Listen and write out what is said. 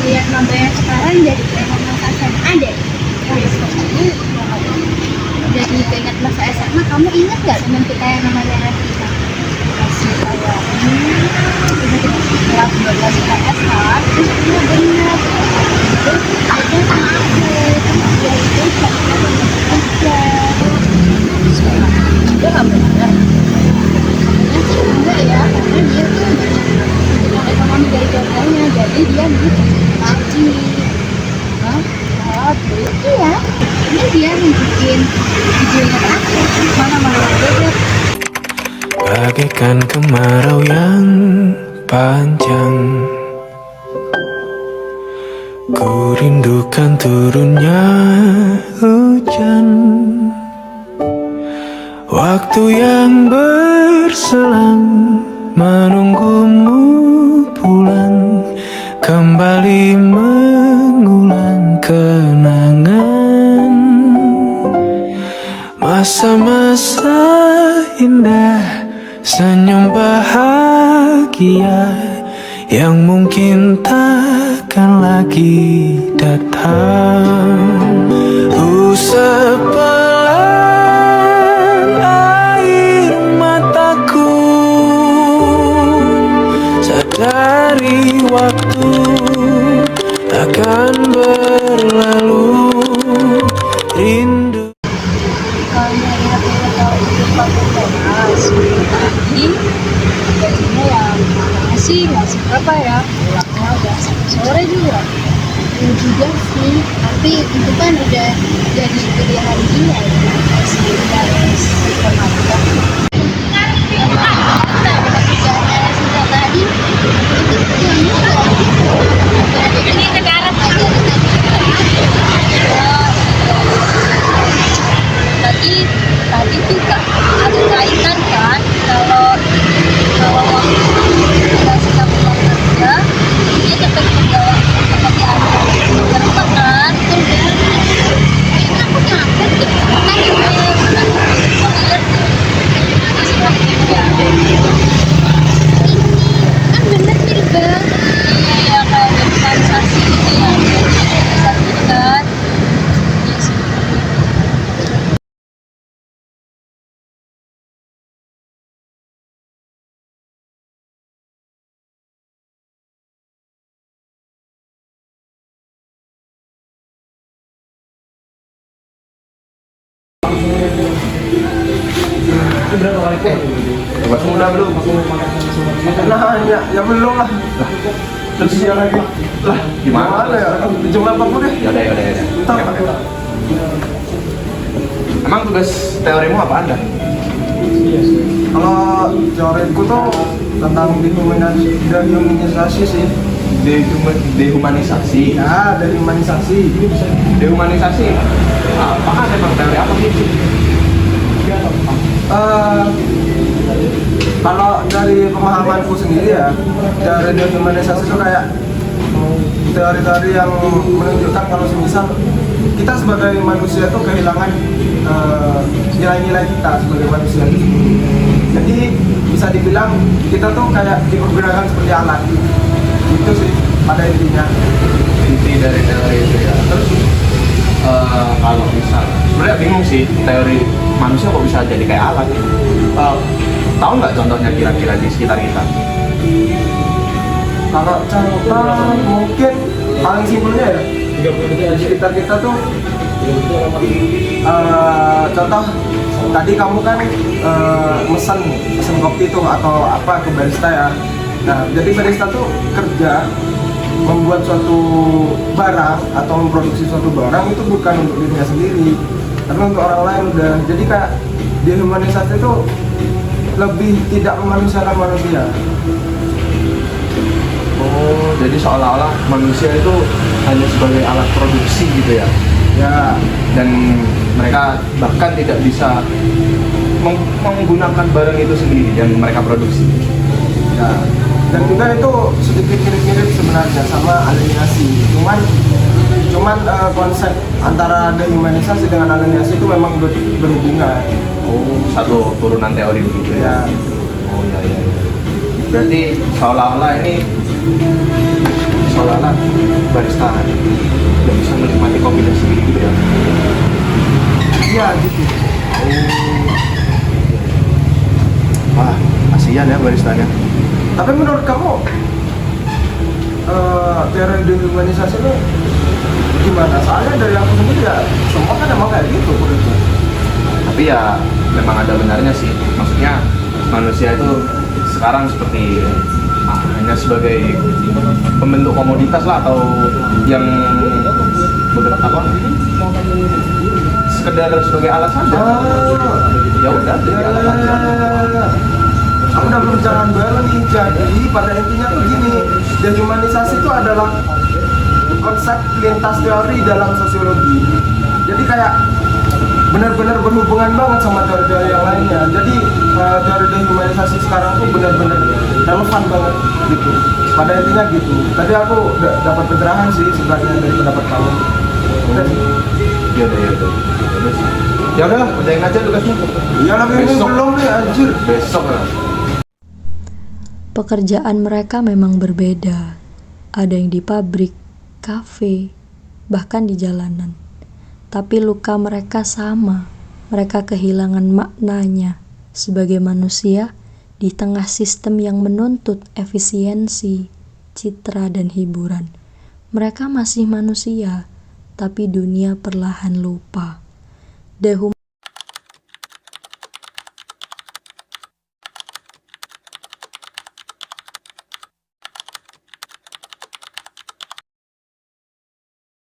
lihat maba yang sekarang jadi keinget masa SMA deh. Terus pokoknya jadi keinget masa SMA. Kamu ingat nggak teman kita yang namanya Rafika? Masih kayak kelas 12 IPS kan? Terus dia benar terus ada sama aku. Terus dia itu kerja sekolah juga nggak benar. Katanya sih enggak ya, karena dia tuh pendidikan ekonomi dari Jogjanya, jadi dia mau lagi. Oh, gitu ya. Ini dia nunjukin videonya aku. Mana-mana aja. Bagaikan kemarau yang panjang, ku rindukan turunnya hujan. Waktu yang berselang menunggumu pulang, kembali mengulang kenangan masa-masa indah, senyum bahagia yang mungkin takkan lagi datang. Sepelan air mataku, sadari waktu takkan berlalu. Rindu Kalau ingat-ingat tahu itu fakultas, jadi gajinya ya katanya sih masih berapa ya, pulangnya udah sampai sore juga. Ya juga sih, tapi itu kan udah jadi pilihan dia ya, masih harus informatika. Kerjanya sejak tadi itu kerjanya ini ke darat lagi tadi tuh Kak, ada kaitan kan kalau kalau waktu kita sedang pulang kerja dia dapat membawa pekerjaan berapa kan tuh dan kayaknya aku nyampe deh kan ya mana ya ini kan bener mirip banget ya kayak digitalisasi gitu ya digitalisasi gitu kan. Yes. Mas muda belum? Nah, ya belum lah. Terus ya lagi. Lah, gimana ya? Jam berapa pun deh? Yaudah. Entar. Emang tugas teorimu apa Anda? Kalau teoriku tuh tentang dehumanisasi sih. Dehumanisasi. Ya, dehumanisasi. Dehumanisasi. Apakah memang teori apa gitu? Kalau dari pemahamanku sendiri ya, dari dehumanisasi itu kayak teori-teori yang menunjukkan kalau semisal kita sebagai manusia itu kehilangan nilai-nilai kita sebagai manusia itu. Jadi bisa dibilang kita tuh kayak dipergunakan seperti alat. Itu sih pada intinya. Inti dari teori itu ya. Terus kalau misal, sebenarnya bingung sih teori manusia kok bisa jadi kayak alat. Tahu nggak contohnya kira-kira di sekitar kita? Kalau contoh mungkin paling simpelnya ya di sekitar kita tuh contoh tadi kamu kan mesen kopi tuh atau apa ke barista ya. Nah jadi barista tuh kerja membuat suatu barang atau memproduksi suatu barang itu bukan untuk dirinya sendiri tapi untuk orang lain udah. Jadi kayak dehumanisasi itu lebih tidak memanusiakan manusia. Oh, jadi seolah-olah manusia itu hanya sebagai alat produksi gitu ya? Ya, Dan mereka bahkan tidak bisa menggunakan barang itu sendiri yang mereka produksi. ya. Dan juga itu sedikit mirip-mirip sebenarnya sama alienasi. Cuman konsep antara dehumanisasi dengan alienasi itu memang berhubungan. Oh, satu turunan teori begitu ya? Ya, Oh ya. Berarti seolah-olah ini seolah-olah barista nggak bisa menikmati kopi dan sendiri gitu ya. Iya gitu. Wah, kasihan ya baristanya. Tapi menurut kamu teori dehumanisasi itu gimana? Soalnya dari aku sendiri ya semua kan emang kayak gitu menurutku. Tapi ya memang ada benarnya sih. Maksudnya manusia itu sekarang seperti hanya sebagai pembentuk komoditas lah, atau yang sekedar sebagai alat saja. Ya udah, jadi alat saja. Aku udah perbincangan baru nih. Jadi pada intinya tuh gini, dehumanisasi itu adalah konsep lintas teori dalam sosiologi. Jadi kayak benar-benar berhubungan banget sama teori-teori yang lainnya. Jadi teori dehumanisasi sekarang tuh benar-benar relevan banget gitu. Pada intinya gitu. Tadi aku dapat pencerahan sih sebenarnya dari pendapat kamu. Udah sih. Ya udah. Ya udahlah, kerjain aja tugasnya. Ya tapi ini Besok. belum nih anjir. Besok lah. Pekerjaan mereka memang berbeda. Ada yang di pabrik, kafe, bahkan di jalanan. Tapi luka mereka sama. Mereka kehilangan maknanya sebagai manusia di tengah sistem yang menuntut efisiensi, citra, dan hiburan. Mereka masih manusia, tapi dunia perlahan lupa.